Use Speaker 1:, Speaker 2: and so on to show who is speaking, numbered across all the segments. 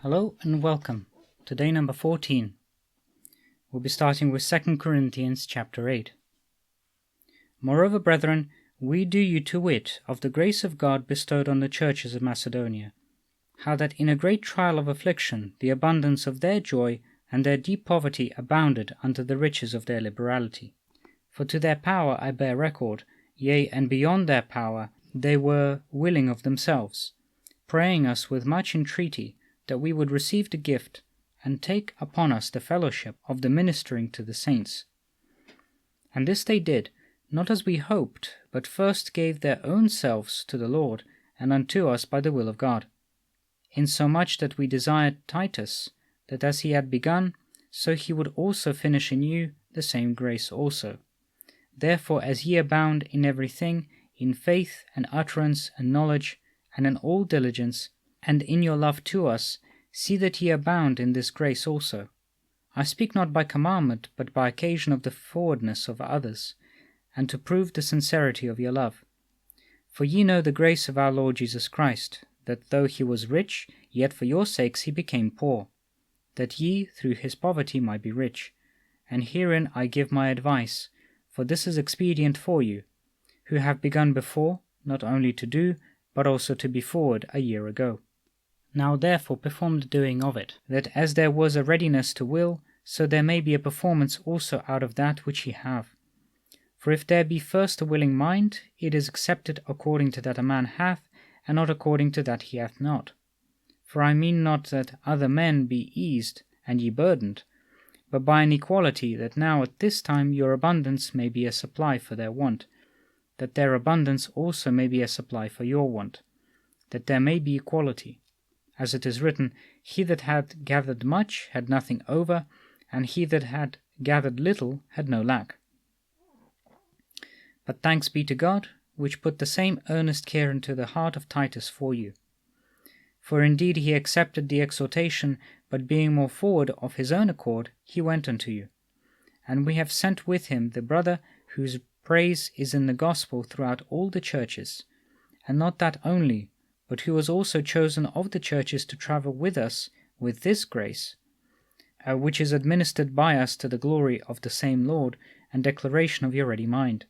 Speaker 1: Hello and welcome to day number 14. We'll be starting with 2 Corinthians chapter 8. Moreover, brethren, we do you to wit of the grace of God bestowed on the churches of Macedonia, how that in a great trial of affliction the abundance of their joy and their deep poverty abounded unto the riches of their liberality. For to their power I bear record, yea, and beyond their power they were willing of themselves, praying us with much entreaty that we would receive the gift and take upon us the fellowship of the ministering to the saints. And this they did, not as we hoped, but first gave their own selves to the Lord, and unto us by the will of God. Insomuch that we desired Titus, that as he had begun, so he would also finish in you the same grace also. Therefore, as ye abound in everything, in faith and utterance and knowledge, and in all diligence, and in your love to us, see that ye abound in this grace also. I speak not by commandment, but by occasion of the forwardness of others, and to prove the sincerity of your love. For ye know the grace of our Lord Jesus Christ, that though he was rich, yet for your sakes he became poor, that ye through his poverty might be rich. And herein I give my advice, for this is expedient for you, who have begun before, not only to do, but also to be forward a year ago. Now therefore perform the doing of it, that as there was a readiness to will, so there may be a performance also out of that which ye have. For if there be first a willing mind, it is accepted according to that a man hath, and not according to that he hath not. For I mean not that other men be eased, and ye burdened, but by an equality, that now at this time your abundance may be a supply for their want, that their abundance also may be a supply for your want, that there may be equality. As it is written, he that had gathered much had nothing over, and he that had gathered little had no lack. But thanks be to God, which put the same earnest care into the heart of Titus for you. For indeed he accepted the exhortation, but being more forward of his own accord, he went unto you. And we have sent with him the brother whose praise is in the gospel throughout all the churches, and not that only, but who was also chosen of the churches to travel with us with this grace, which is administered by us to the glory of the same Lord and declaration of your ready mind.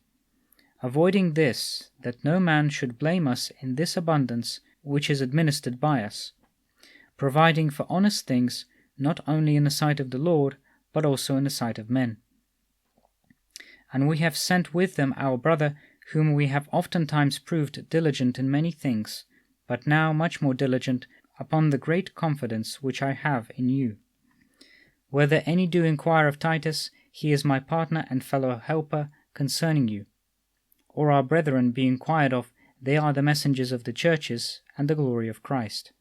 Speaker 1: Avoiding this, that no man should blame us in this abundance which is administered by us, providing for honest things, not only in the sight of the Lord, but also in the sight of men. And we have sent with them our brother, whom we have oftentimes proved diligent in many things, but now much more diligent, upon the great confidence which I have in you. Whether any do inquire of Titus, he is my partner and fellow helper concerning you. Or our brethren be inquired of, they are the messengers of the churches, and the glory of Christ.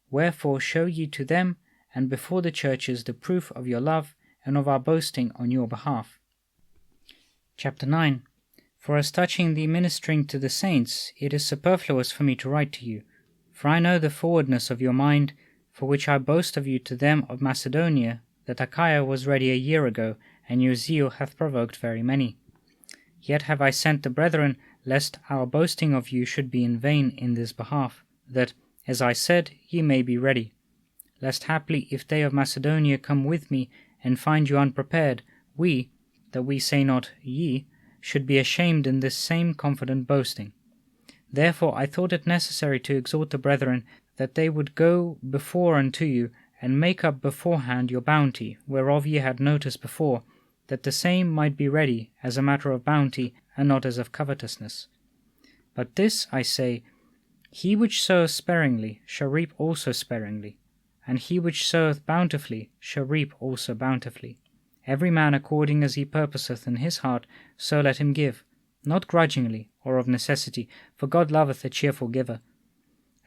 Speaker 1: Wherefore show ye to them, and before the churches, the proof of your love, and of our boasting on your behalf. Chapter 9. For as touching the ministering to the saints, it is superfluous for me to write to you, for I know the forwardness of your mind, for which I boast of you to them of Macedonia, that Achaia was ready a year ago, and your zeal hath provoked very many. Yet have I sent the brethren, lest our boasting of you should be in vain in this behalf, that, as I said, ye may be ready. Lest haply if they of Macedonia come with me, and find you unprepared, we, that we say not ye, should be ashamed in this same confident boasting. Therefore I thought it necessary to exhort the brethren, that they would go before unto you, and make up beforehand your bounty, whereof ye had notice before, that the same might be ready as a matter of bounty, and not as of covetousness. But this I say, he which soweth sparingly shall reap also sparingly, and he which soweth bountifully shall reap also bountifully. Every man according as he purposeth in his heart, so let him give, not grudgingly or of necessity, for God loveth a cheerful giver.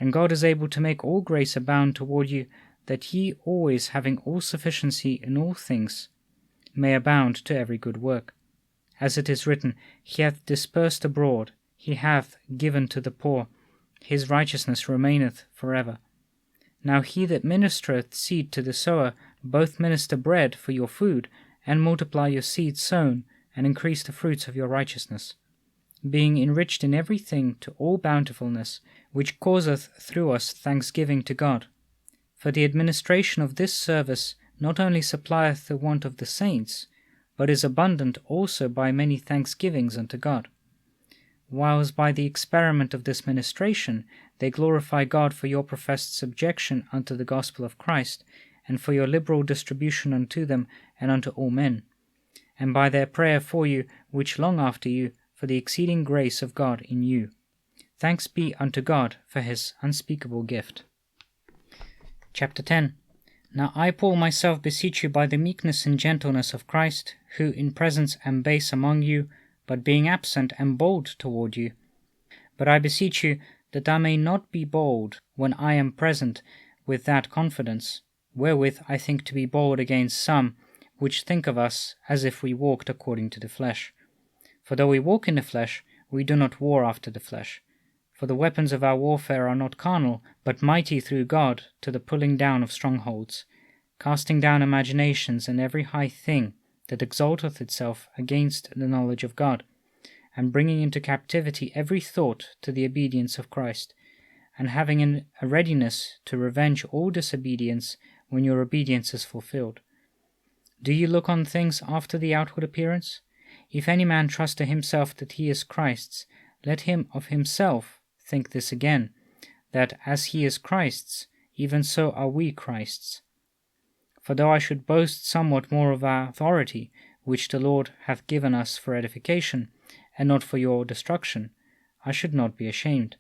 Speaker 1: And God is able to make all grace abound toward you, that ye always having all sufficiency in all things may abound to every good work. As it is written, he hath dispersed abroad, he hath given to the poor, his righteousness remaineth forever. Now he that ministereth seed to the sower both minister bread for your food, and multiply your seed sown, and increase the fruits of your righteousness, being enriched in everything to all bountifulness, which causeth through us thanksgiving to God. For the administration of this service not only supplieth the want of the saints, but is abundant also by many thanksgivings unto God. Whilst by the experiment of this ministration they glorify God for your professed subjection unto the gospel of Christ, and for your liberal distribution unto them and unto all men, and by their prayer for you, which long after you, for the exceeding grace of God in you. Thanks be unto God for his unspeakable gift. Chapter 10. Now I, Paul, myself beseech you by the meekness and gentleness of Christ, who in presence am base among you, but being absent am bold toward you. But I beseech you that I may not be bold when I am present with that confidence, wherewith I think to be bold against some, which think of us as if we walked according to the flesh. For though we walk in the flesh, we do not war after the flesh. For the weapons of our warfare are not carnal, but mighty through God to the pulling down of strongholds, casting down imaginations and every high thing that exalteth itself against the knowledge of God, and bringing into captivity every thought to the obedience of Christ, and having a readiness to revenge all disobedience when your obedience is fulfilled. Do you look on things after the outward appearance? If any man trust to himself that he is Christ's, let him of himself think this again, that as he is Christ's, even so are we Christ's. For though I should boast somewhat more of our authority, which the Lord hath given us for edification, and not for your destruction, I should not be ashamed,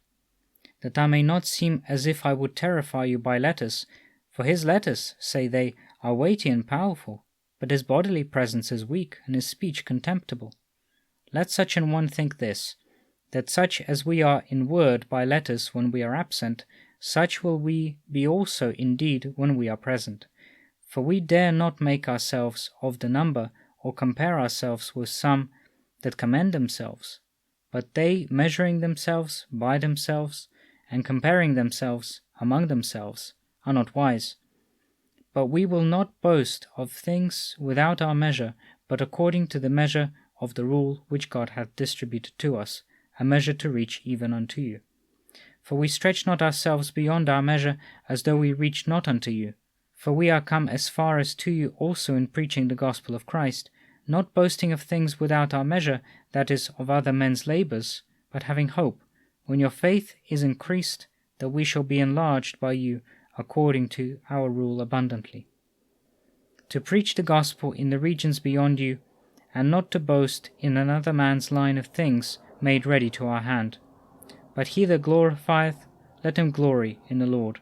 Speaker 1: that I may not seem as if I would terrify you by letters. For his letters, say they, are weighty and powerful, but his bodily presence is weak, and his speech contemptible. Let such an one think this, that such as we are in word by letters when we are absent, such will we be also in deed when we are present. For we dare not make ourselves of the number, or compare ourselves with some that commend themselves, but they, measuring themselves by themselves, and comparing themselves among themselves, are not wise. But we will not boast of things without our measure, but according to the measure of the rule which God hath distributed to us, a measure to reach even unto you. For we stretch not ourselves beyond our measure, as though we reached not unto you. For we are come as far as to you also in preaching the gospel of Christ, not boasting of things without our measure, that is, of other men's labours, but having hope, when your faith is increased, that we shall be enlarged by you according to our rule abundantly. To preach the gospel in the regions beyond you, and not to boast in another man's line of things made ready to our hand. But he that glorifieth, let him glory in the Lord.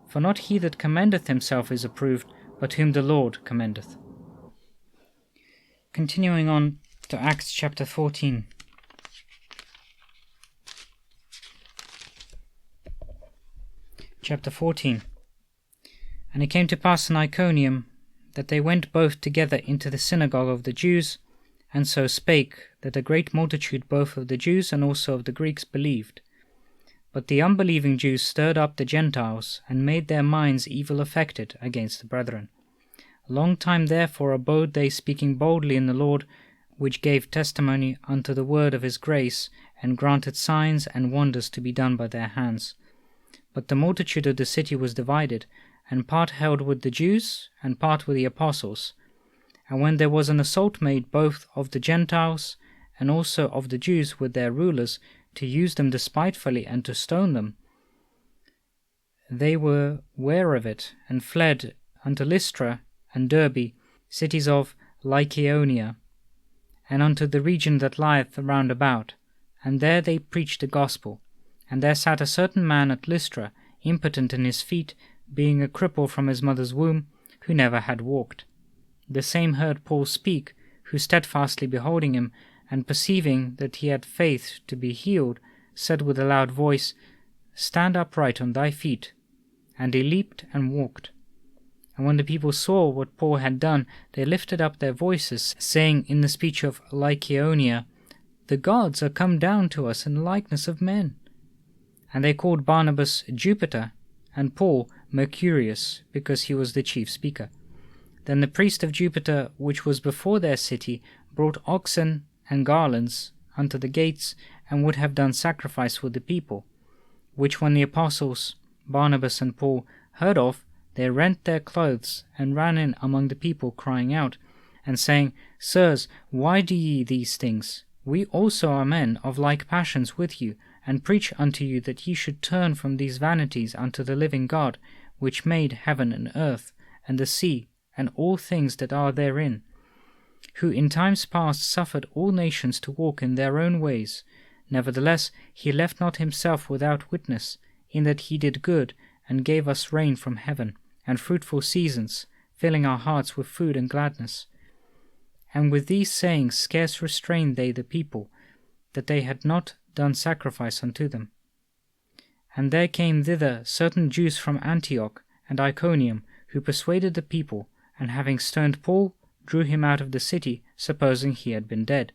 Speaker 1: For not he that commendeth himself is approved, but whom the Lord commendeth. Continuing on to Acts chapter 14. Chapter 14. And it came to pass in Iconium that they went both together into the synagogue of the Jews, and so spake, that a great multitude both of the Jews and also of the Greeks believed. But the unbelieving Jews stirred up the Gentiles, and made their minds evil affected against the brethren. Long time therefore abode they, speaking boldly in the Lord, which gave testimony unto the word of his grace, and granted signs and wonders to be done by their hands. But the multitude of the city was divided, and part held with the Jews, and part with the apostles. And when there was an assault made both of the Gentiles, and also of the Jews with their rulers, to use them despitefully and to stone them, they were ware of it, and fled unto Lystra and Derbe, cities of Lycaonia, and unto the region that lieth round about, and there they preached the gospel. And there sat a certain man at Lystra, impotent in his feet, being a cripple from his mother's womb, who never had walked. The same heard Paul speak, who steadfastly beholding him, and perceiving that he had faith to be healed, said with a loud voice, Stand upright on thy feet. And he leaped and walked. And when the people saw what Paul had done, they lifted up their voices, saying in the speech of Lycaonia, The gods are come down to us in the likeness of men. And they called Barnabas Jupiter, and Paul Mercurius, because he was the chief speaker. Then the priest of Jupiter, which was before their city, brought oxen and garlands unto the gates, and would have done sacrifice with the people, which when the apostles Barnabas and Paul heard of, they rent their clothes, and ran in among the people, crying out, and saying, Sirs, why do ye these things? We also are men of like passions with you, and preach unto you that ye should turn from these vanities unto the living God, which made heaven and earth, and the sea, and all things that are therein, who in times past suffered all nations to walk in their own ways. Nevertheless he left not himself without witness, in that he did good, and gave us rain from heaven, and fruitful seasons, filling our hearts with food and gladness. And with these sayings scarce restrained they the people, that they had not done sacrifice unto them. And there came thither certain Jews from Antioch and Iconium, who persuaded the people, and having stoned Paul, drew him out of the city, supposing he had been dead.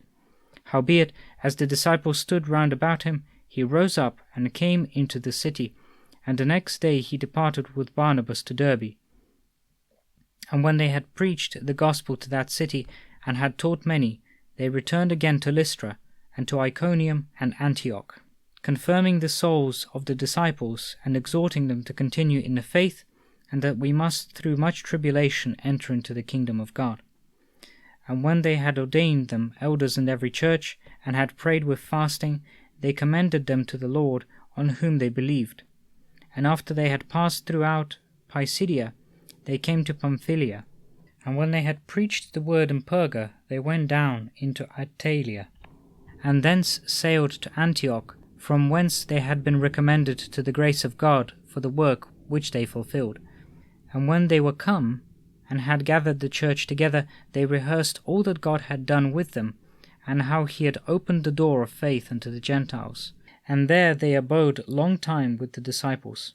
Speaker 1: Howbeit, as the disciples stood round about him, he rose up and came into the city, and the next day he departed with Barnabas to Derbe. And when they had preached the gospel to that city, and had taught many, they returned again to Lystra, and to Iconium and Antioch, confirming the souls of the disciples, and exhorting them to continue in the faith, and that we must through much tribulation enter into the kingdom of God. And when they had ordained them elders in every church, and had prayed with fasting, they commended them to the Lord, on whom they believed. And after they had passed throughout Pisidia, they came to Pamphylia. And when they had preached the word in Perga, they went down into Attalia, and thence sailed to Antioch, from whence they had been recommended to the grace of God for the work which they fulfilled. And when they were come, and had gathered the church together, they rehearsed all that God had done with them, and how he had opened the door of faith unto the Gentiles. And there they abode long time with the disciples.